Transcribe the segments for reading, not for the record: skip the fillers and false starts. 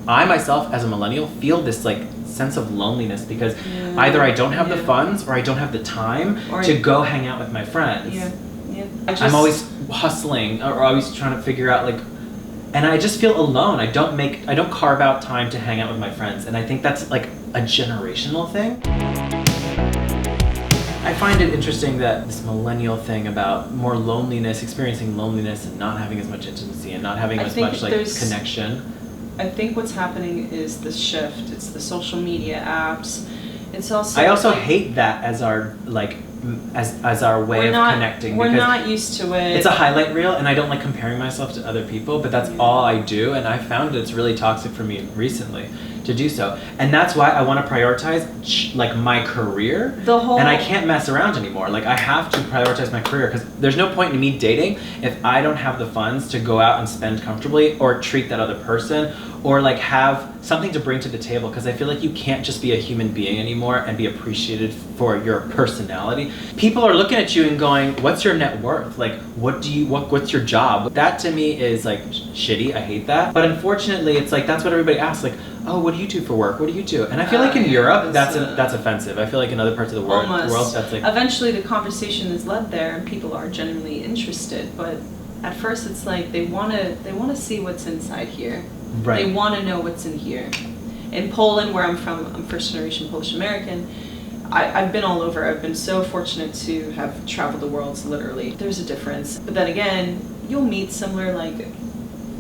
I myself, as a millennial, feel this like sense of loneliness because either I don't have the funds or I don't have the time to go hang out with my friends. I'm always hustling or always trying to figure out like, and I just feel alone. I don't carve out time to hang out with my friends, and I think that's like a generational thing. I find it interesting that this millennial thing about more loneliness, experiencing loneliness and not having as much intimacy and not having as much like connection. I think what's happening is the shift. It's the social media apps. It's also. I also hate that as our like as our way of connecting. We're not used to it. It's a highlight reel, and I don't like comparing myself to other people, but that's all I do, and I found it's really toxic for me recently to do so. And that's why I want to prioritize like my career, and I can't mess around anymore. Like I have to prioritize my career because there's no point in me dating if I don't have the funds to go out and spend comfortably or treat that other person or like have something to bring to the table, because I feel like you can't just be a human being anymore and be appreciated for your personality. People are looking at you and going, what's your net worth? Like what's your job? That to me is like shitty. I hate that. But unfortunately it's like that's what everybody asks, like, oh, what do you do for work? What do you do? And I feel like in Europe that's offensive. I feel like in other parts of the world that's like eventually the conversation is led there and people are genuinely interested, but at first it's like they want to see what's inside here. Right. They want to know what's in here. In Poland, where I'm from, I'm first generation Polish American. I've been all over. I've been so fortunate to have traveled the world, literally. There's a difference. But then again, you'll meet similar like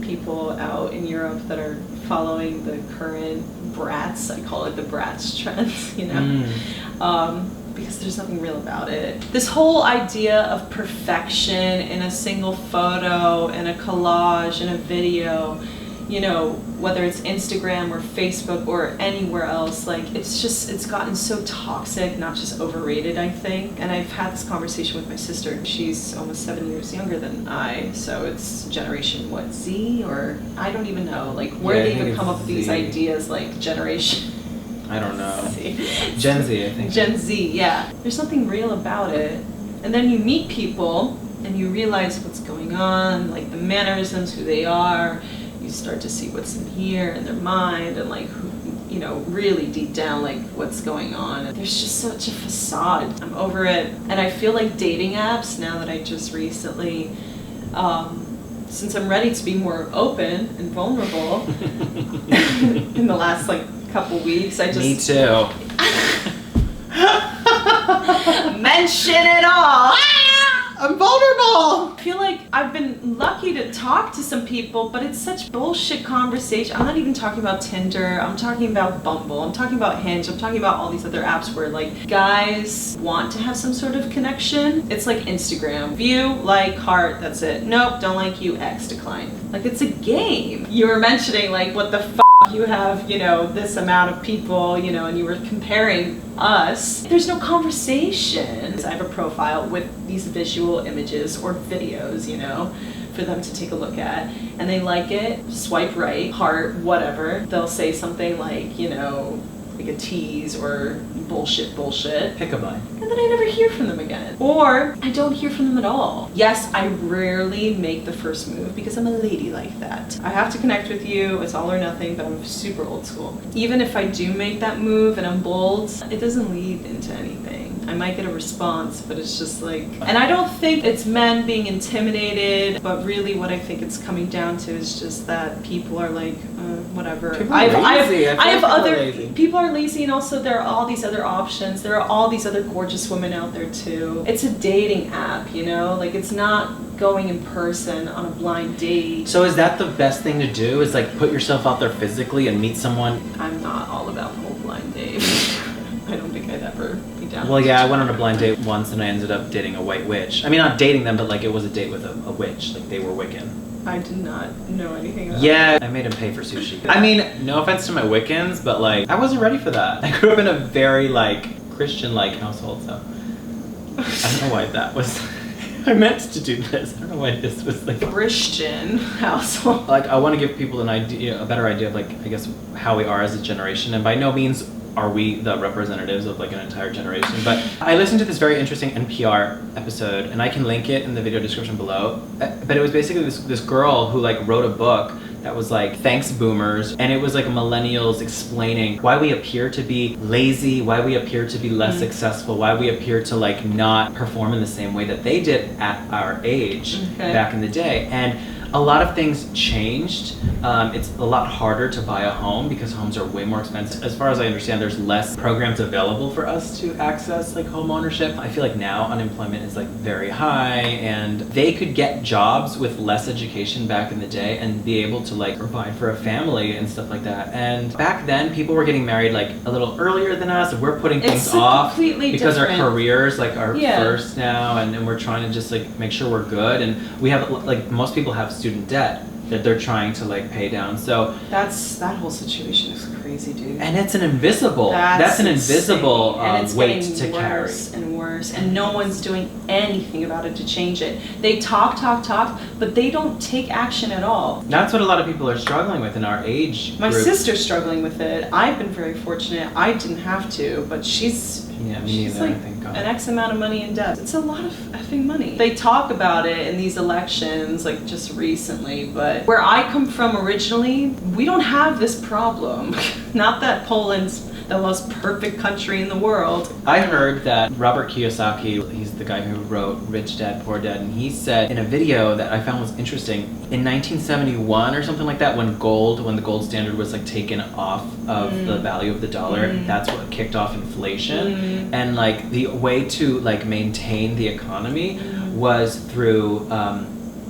people out in Europe that are following the current brats. I call it the brats trends, you know. Because there's nothing real about it. This whole idea of perfection in a single photo, in a collage, in a video, you know, whether it's Instagram or Facebook or anywhere else, like it's gotten so toxic, not just overrated, I think. And I've had this conversation with my sister. She's almost 7 years younger than I, so it's generation what, Z, or I don't even know, like where they even come up with these ideas like generation. I don't know. Gen Z, I think. Gen Z, yeah. There's something real about it. And then you meet people and you realize what's going on, like the mannerisms, who they are. You start to see what's in here in their mind and like, you know, really deep down, like what's going on. There's just such a facade. I'm over it. And I feel like dating apps, now that I just recently, since I'm ready to be more open and vulnerable in the last like couple weeks, I just... Me too. Mention it all! I'm vulnerable! I feel like I've been lucky to talk to some people, but it's such bullshit conversation. I'm not even talking about Tinder, I'm talking about Bumble, I'm talking about Hinge, I'm talking about all these other apps where like guys want to have some sort of connection. It's like Instagram. View, like, heart, that's it. Nope, don't like you, X, decline. Like it's a game. You were mentioning like what the you have, you know, this amount of people, you know, and you were comparing us. There's no conversation. I have a profile with these visual images or videos, you know, for them to take a look at, and they like it, swipe right, heart, whatever. They'll say something like, you know, like a tease or bullshit. Pick a line. And then I never hear from them again. Or I don't hear from them at all. Yes, I rarely make the first move because I'm a lady like that. I have to connect with you, it's all or nothing, but I'm super old school. Even if I do make that move and I'm bold, it doesn't lead into anything. I might get a response, but it's just like, and I don't think it's men being intimidated, but really what I think it's coming down to is just that people are like, whatever. People are lazy, and also there are all these other options. There are all these other gorgeous women out there too. It's a dating app, you know, like it's not going in person on a blind date. So is that the best thing to do, is like put yourself out there physically and meet someone? I'm not all about the whole blind date. I don't think I'd ever be down. Well, yeah, I went on a blind date once and I ended up dating a white witch. I mean, not dating them, but like it was a date with a witch. Like they were Wiccan. I did not know anything about that. I made him pay for sushi. I mean, no offense to my Wiccans, but like I wasn't ready for that. I grew up in a very like Christian-like household, so I don't know why that was. I meant to do this. I don't know why this was like Christian household. Like I want to give people an idea, a better idea of like I guess how we are as a generation, and by no means are we the representatives of like an entire generation. But I listened to this very interesting NPR episode, and I can link it in the video description below. But it was basically this girl who like wrote a book that was like, thanks boomers. And it was like millennials explaining why we appear to be lazy, why we appear to be less successful, why we appear to like not perform in the same way that they did at our age back in the day. And a lot of things changed. It's a lot harder to buy a home because homes are way more expensive. As far as I understand, there's less programs available for us to access like home ownership. I feel like now unemployment is like very high, and they could get jobs with less education back in the day and be able to like provide for a family and stuff like that. And back then people were getting married like a little earlier than us, and we're putting things off because our careers like are first now, and we're trying to just like make sure we're good. And we have like, most people have student debt that they're trying to like pay down. So that whole situation is crazy, dude. And it's an invisible that's an invisible weight to carry. Worse and worse, and no one's doing anything about it to change it. They talk, but they don't take action at all. That's what a lot of people are struggling with in our age My group. sister's struggling with it. I've been very fortunate. I didn't have to, but she's like an X amount of money in debt. It's a lot of effing money. They talk about it in these elections, like just recently, but where I come from originally, we don't have this problem. Not that Poland's the most perfect country in the world. I heard that Robert Kiyosaki, he's the guy who wrote Rich Dad, Poor Dad, and he said in a video that I found was interesting, in 1971 or something like that, when the gold standard was like taken off of the value of the dollar, that's what kicked off inflation. And like the way to like maintain the economy was through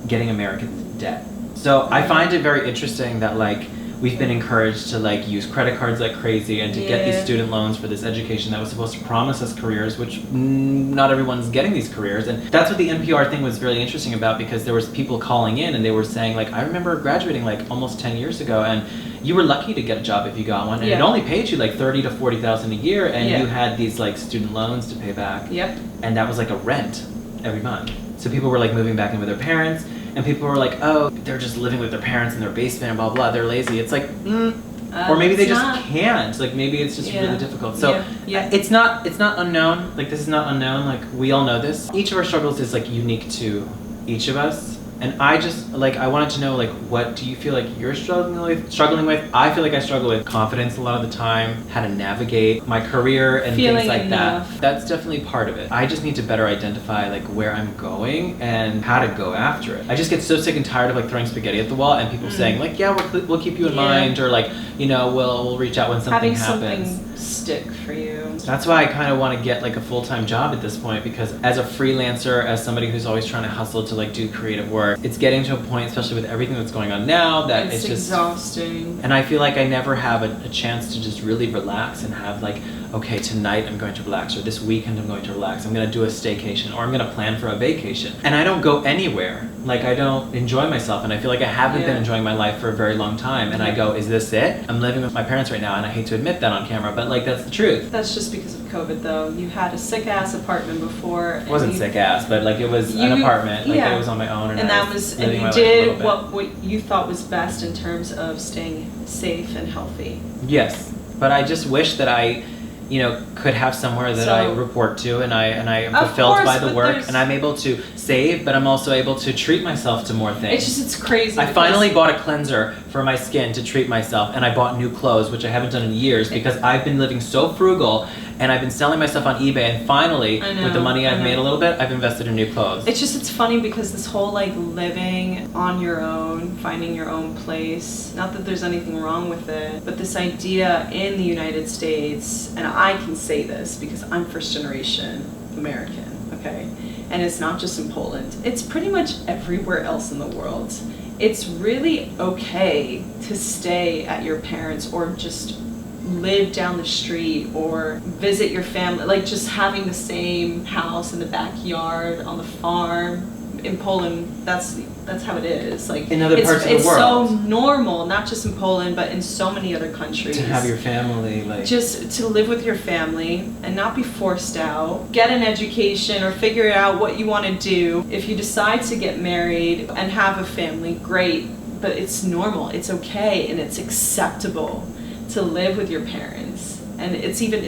getting Americans debt. So I find it very interesting that like we've been encouraged to like use credit cards like crazy and to get these student loans for this education that was supposed to promise us careers, which not everyone's getting these careers. And that's what the NPR thing was really interesting about, because there was people calling in and they were saying like, I remember graduating like almost 10 years ago, and you were lucky to get a job if you got one, and it only paid you like $30,000 to $40,000 a year, and you had these like student loans to pay back. And that was like a rent every month. So people were like moving back in with their parents, and people were like, oh, they're just living with their parents in their basement and blah, blah, they're lazy. It's like, or maybe they just can't. Like maybe it's just really difficult. So it's not unknown. Like this is not unknown. Like we all know this. Each of our struggles is like unique to each of us. And I just like, I wanted to know like, what do you feel like you're struggling with? I feel like I struggle with confidence a lot of the time, how to navigate my career and things like that. That's definitely part of it. I just need to better identify like where I'm going and how to go after it. I just get so sick and tired of like throwing spaghetti at the wall and people saying like, yeah, we'll keep you in mind, or like, you know, we'll reach out when something happens. Having something stick for you. That's why I kind of want to get like a full-time job at this point, because as a freelancer, as somebody who's always trying to hustle to like do creative work, it's getting to a point, especially with everything that's going on now, that it's just exhausting. And I feel like I never have a chance to just really relax and have like, okay, tonight I'm going to relax, or this weekend I'm going to relax, I'm going to do a staycation, or I'm going to plan for a vacation. And I don't go anywhere. Like I don't enjoy myself, and I feel like I haven't been enjoying my life for a very long time. And I go, is this it? I'm living with my parents right now, and I hate to admit that on camera, but like that's the truth. That's just because of COVID though. You had a sick ass apartment before. It wasn't sick ass, but like it was an apartment. Like it was on my own, and you did what you thought was best in terms of staying safe and healthy. Yes, but I just wish that I, you know, could have somewhere that I report to, and I am fulfilled by the work, and I'm able to save, but I'm also able to treat myself to more things. It's crazy. I finally bought a cleanser for my skin to treat myself, and I bought new clothes, which I haven't done in years because I've been living so frugal, and I've been selling myself on eBay, and finally, with the money I've made a little bit, I've invested in new clothes. It's funny because this whole like living on your own, finding your own place, not that there's anything wrong with it, but this idea in the United States, and I can say this because I'm first generation American, okay? And it's not just in Poland, it's pretty much everywhere else in the world. It's really okay to stay at your parents' or just live down the street or visit your family, like just having the same house in the backyard on the farm. In Poland, that's how it is. Like in other parts of the world, it's so normal, not just in Poland, but in so many other countries. To have your family, like just to live with your family and not be forced out. Get an education or figure out what you want to do. If you decide to get married and have a family, great. But it's normal. It's okay, and it's acceptable to live with your parents. And it's even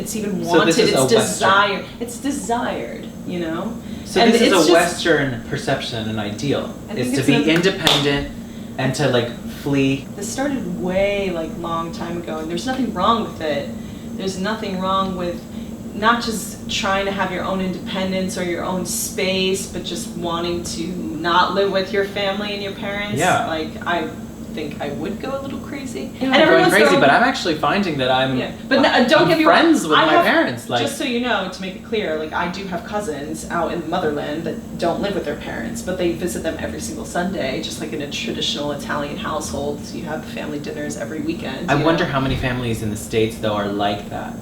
wanted. So it's desired. It's desired. You know. So and this is a Western perception and ideal, is to be independent and to like flee. This started way like long time ago, and there's nothing wrong with it. There's nothing wrong with not just trying to have your own independence or your own space, but just wanting to not live with your family and your parents. Yeah. Like, I think I would go a little crazy. Yeah, I'm going crazy, but I'm actually finding that I'm don't get me wrong, friends with my parents. Like, just so you know, to make it clear, like I do have cousins out in the motherland that don't live with their parents, but they visit them every single Sunday, just like in a traditional Italian household. So you have family dinners every weekend. I wonder how many families in the States though are like that.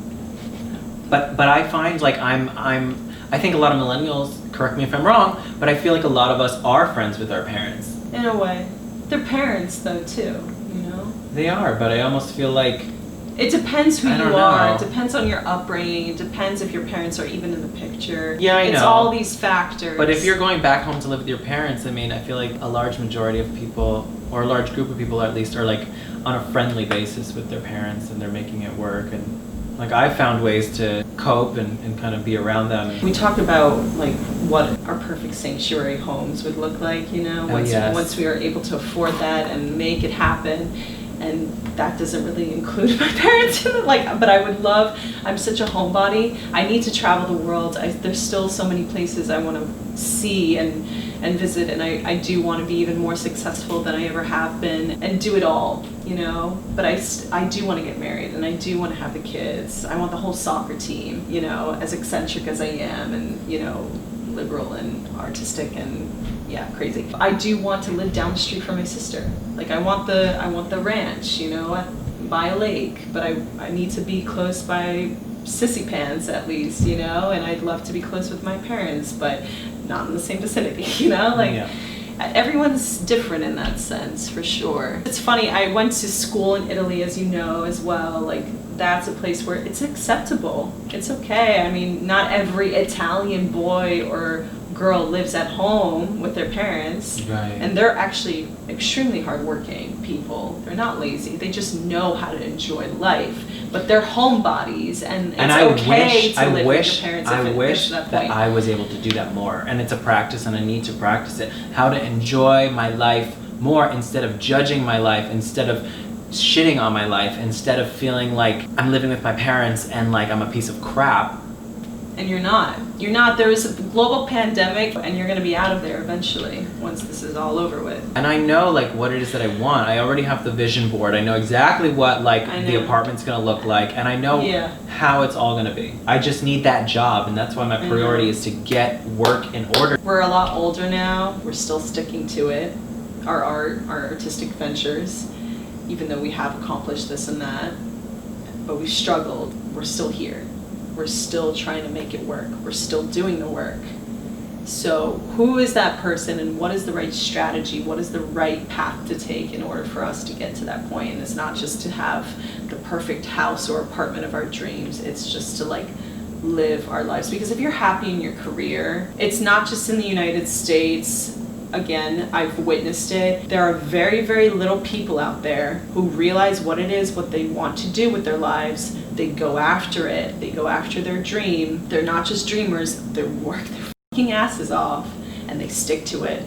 But I find like I think a lot of millennials, correct me if I'm wrong, but I feel like a lot of us are friends with our parents. In a way. They're parents though too, you know? They are, but I almost feel like it depends who you know. are. It depends on your upbringing. It depends if your parents are even in the picture. Yeah, I know. It's all these factors. But if you're going back home to live with your parents, I mean, I feel like a large majority of people, or a large group of people at least, are like on a friendly basis with their parents and they're making it work. And like I found ways to cope and kind of be around them. We talked about like what our perfect sanctuary homes would look like, you know, once we are able to afford that and make it happen. And that doesn't really include my parents, but I would love, I'm such a homebody. I need to travel the world. There's still so many places I want to see and visit, and I do want to be even more successful than I ever have been and do it all, you know. But I do want to get married, and I do want to have the kids. I want the whole soccer team, you know, as eccentric as I am, and, you know, liberal and artistic and crazy. I do want to live down the street from my sister. Like I want the ranch, you know, by a lake, but I need to be close by Sissy Pants at least, you know, and I'd love to be close with my parents, but not in the same vicinity, you know, like everyone's different in that sense for sure. It's funny, I went to school in Italy, as you know, as well. Like that's a place where it's acceptable. It's okay. I mean, not every Italian boy or girl lives at home with their parents, right. And they're actually extremely hardworking people. They're not lazy. They just know how to enjoy life. But they're homebodies, and it's okay to live with your parents. I wish that I was able to do that more, and it's a practice, and I need to practice it. How to enjoy my life more instead of judging my life, instead of shitting on my life, instead of feeling like I'm living with my parents and like I'm a piece of crap. And you're not. There is a global pandemic, and you're going to be out of there eventually once this is all over with. And I know like what it is that I want. I already have the vision board. I know exactly what like the apartment's going to look like, and I know how it's all going to be. I just need that job, and that's why my priority is to get work in order. We're a lot older now. We're still sticking to it. Our art, our artistic ventures, even though we have accomplished this and that, but we've struggled. We're still here. We're still trying to make it work. We're still doing the work. So who is that person, and what is the right strategy? What is the right path to take in order for us to get to that point? And it's not just to have the perfect house or apartment of our dreams. It's just to like live our lives. Because if you're happy in your career, it's not just in the United States. Again, I've witnessed it. There are very, very little people out there who realize what it is, what they want to do with their lives. They go after it. They go after their dream. They're not just dreamers. They work their fucking asses off, and they stick to it.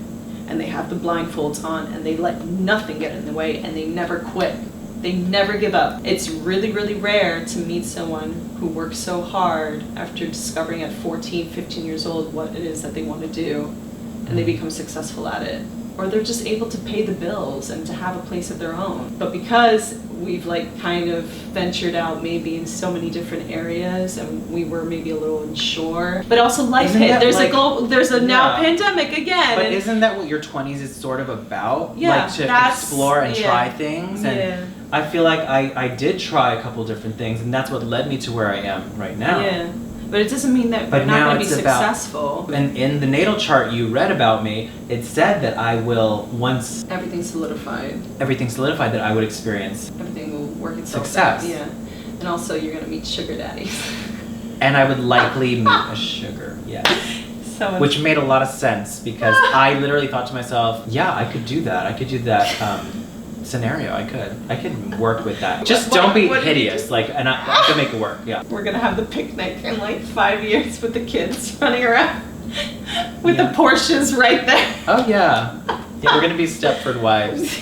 And they have the blindfolds on, and they let nothing get in the way, and they never quit. They never give up. It's really, really rare to meet someone who works so hard after discovering at 14, 15 years old what it is that they want to do. And they become successful at it, or they're just able to pay the bills and to have a place of their own. But because we've like kind of ventured out maybe in so many different areas, and we were maybe a little unsure, but also life hit. There's a now pandemic again. But isn't that what your 20s is sort of about? Yeah, like to explore and try things. And I feel like I did try a couple different things, and that's what led me to where I am right now. Yeah. But it doesn't mean that we're not going to be successful. And in the natal chart you read about me, it said that I will, once everything's solidified, that I would experience everything will work itself success. out. Yeah. And also you're going to meet sugar daddies. And I would likely meet a sugar, yes. Which made a lot of sense, because I literally thought to myself, yeah, I could do that. Scenario. I could work with that. Just don't be hideous, and I could make it work. Yeah. We're gonna have the picnic in like 5 years with the kids running around with the Porsches right there. Oh yeah. Yeah, we're gonna be Stepford wives.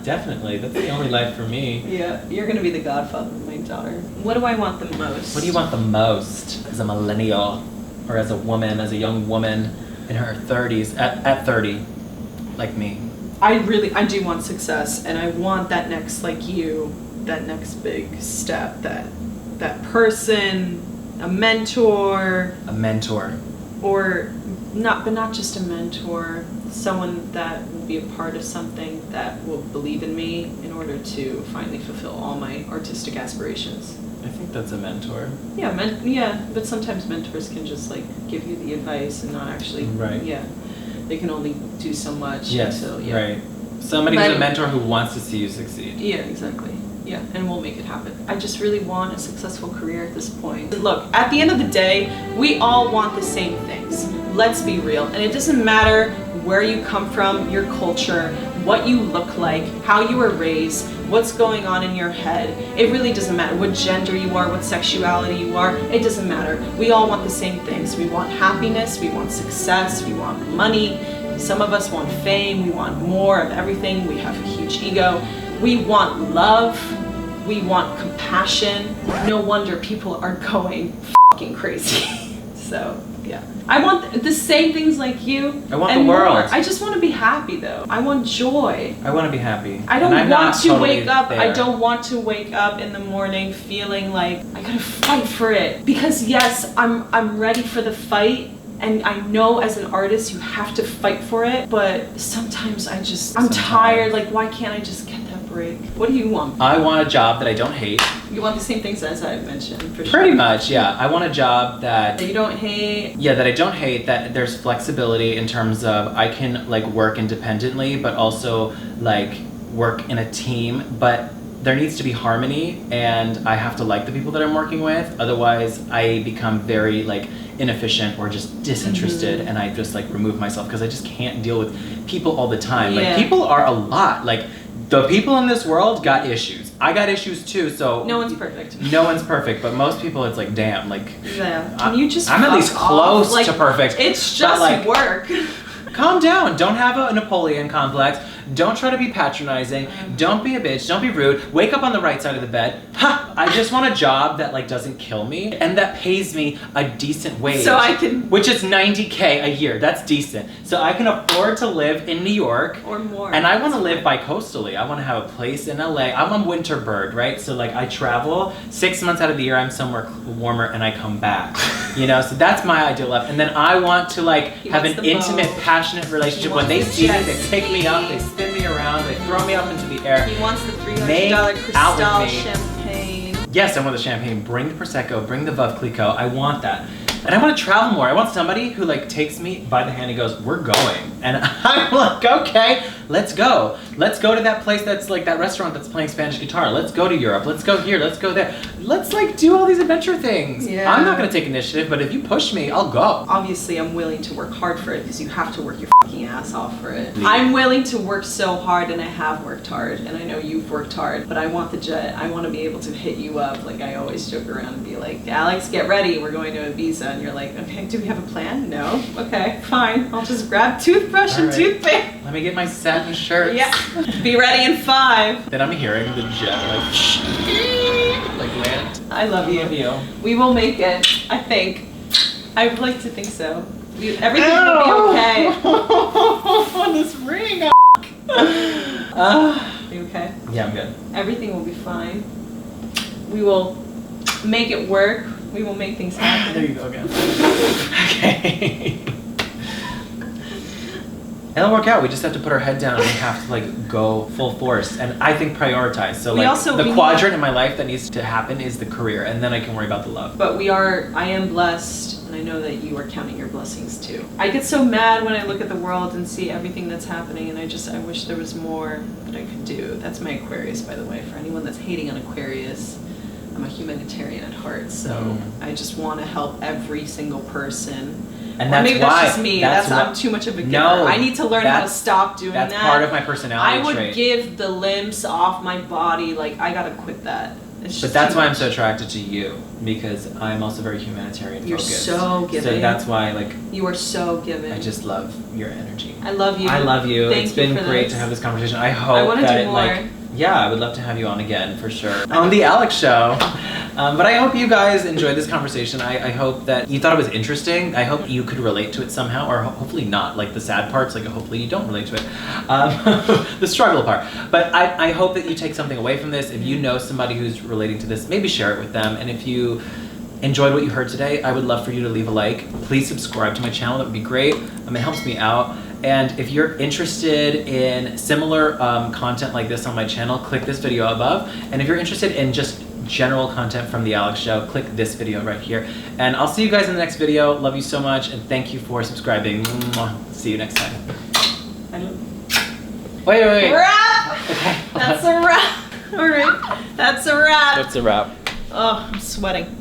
Definitely. That's the only life for me. Yeah, you're going to be the godfather of my daughter. What do I want the most? What do you want the most as a millennial or as a woman, as a young woman in her 30s, at 30, like me? I do want success, and I want that next, like you, that next big step, that person, a mentor. A mentor. Or not just a mentor, someone that will be a part of something that will believe in me in order to finally fulfill all my artistic aspirations. I think that's a mentor. Yeah, but sometimes mentors can just like give you the advice and not actually. Right. Yeah, they can only do so much. Yes. So, yeah. Right. Somebody who's a mentor who wants to see you succeed. Yeah, exactly. Yeah, and we'll make it happen. I just really want a successful career at this point. Look, at the end of the day, we all want the same things. Let's be real. And it doesn't matter where you come from, your culture, what you look like, how you were raised, what's going on in your head. It really doesn't matter what gender you are, what sexuality you are. It doesn't matter. We all want the same things. We want happiness, we want success, we want money. Some of us want fame, we want more of everything. We have a huge ego. We want love, we want compassion. No wonder people are going fucking crazy. So, yeah. I want the same things like you. I want the world. More. I just want to be happy though. I want joy. I want to be happy. I don't want to wake up. I don't want to wake up in the morning feeling like I gotta fight for it. Because yes, I'm ready for the fight. And I know as an artist you have to fight for it, but sometimes I'm tired, like why can't I just get that break? What do you want? I want a job that I don't hate. You want the same things as I mentioned, for sure. Pretty much, yeah. I want a job that you don't hate. Yeah, that I don't hate, that there's flexibility in terms of I can like work independently, but also like work in a team, but there needs to be harmony and I have to like the people that I'm working with. Otherwise I become very like inefficient or just disinterested and I just like remove myself because I just can't deal with people all the time. Yeah. Like people are a lot. Like the people in this world got issues. I got issues too, so no one's perfect. No one's perfect, but most people it's like damn, like yeah. Can you just I'm at least close like, to perfect. It's just like, work. Calm down. Don't have a Napoleon complex. Don't try to be patronizing. Don't be a bitch. Don't be rude. Wake up on the right side of the bed. Ha! I just want a job that like doesn't kill me and that pays me a decent wage. So I can, which is $90K a year. That's decent. So I can afford to live in New York or more. And I want to live bi-coastally. I want to have a place in LA. I'm a winter bird, right? So like I travel 6 months out of the year. I'm somewhere warmer and I come back. You know, so that's my ideal life. And then I want to like have an intimate, passionate relationship. When they see me, they pick me up, they spin me around, they throw me up into the air. He wants the $300 Cristal champagne. Yes, I want the champagne. Bring the Prosecco, bring the Veuve Clicquot. I want that. And I want to travel more. I want somebody who like takes me by the hand and goes, we're going. And I'm like, okay, let's go. Let's go to that place that's like that restaurant that's playing Spanish guitar. Let's go to Europe. Let's go here. Let's go there. Let's like do all these adventure things. Yeah. I'm not going to take initiative, but if you push me, I'll go. Obviously, I'm willing to work hard for it because you have to work your fucking ass off for it. I'm willing to work so hard and I have worked hard and I know you've worked hard, but I want the jet. I want to be able to hit you up. Like I always joke around and be like, Alex, get ready. We're going to Ibiza. And you're like, okay, do we have a plan? No? Okay, fine. I'll just grab toothbrush and toothpaste. Let me get my satin shirt. Yeah. Be ready in 5. Then I'm hearing the jet like land. I love you. We will make it, I think. I would like to think so. Everything will be okay. This ring. Are you okay? Yeah, I'm good. Everything will be fine. We will make it work. We will make things happen. There you go again. Okay. It'll work out. We just have to put our head down and we have to like go full force. And I think prioritize. So like the quadrant in my life that needs to happen is the career, and then I can worry about the love. But I am blessed, and I know that you are counting your blessings too. I get so mad when I look at the world and see everything that's happening, and I wish there was more that I could do. That's my Aquarius, by the way. For anyone that's hating on Aquarius, I'm a humanitarian at heart, so I just want to help every single person. And that's maybe that's just me. I'm too much of a giver. No, I need to learn how to stop doing that. That's part of my personality I would trait. give the limbs off my body. Like I gotta quit that. But that's why I'm so attracted to you, because I'm also very humanitarian You're focused. so giving. So that's why, like, you are so giving. I just love your energy. I love you. I love you. Thank It's been great to have this conversation. I hope that do more. like, yeah, I would love to have you on again for sure. On the Alex Show. But I hope you guys enjoyed this conversation. I hope that you thought it was interesting. I hope you could relate to it somehow, or hopefully not. Like the sad parts, like hopefully you don't relate to it. The struggle part. But I hope that you take something away from this. If you know somebody who's relating to this, maybe share it with them. And if you enjoyed what you heard today, I would love for you to leave a like. Please subscribe to my channel. That would be great. It helps me out. And if you're interested in similar content like this on my channel, click this video above. And if you're interested in just general content from the Alex Show, click this video right here. And I'll see you guys in the next video. Love you so much, and thank you for subscribing. Mwah. See you next time. Wait. Wrap! Okay. That's a wrap. All right. That's a wrap. That's a wrap. Oh, I'm sweating.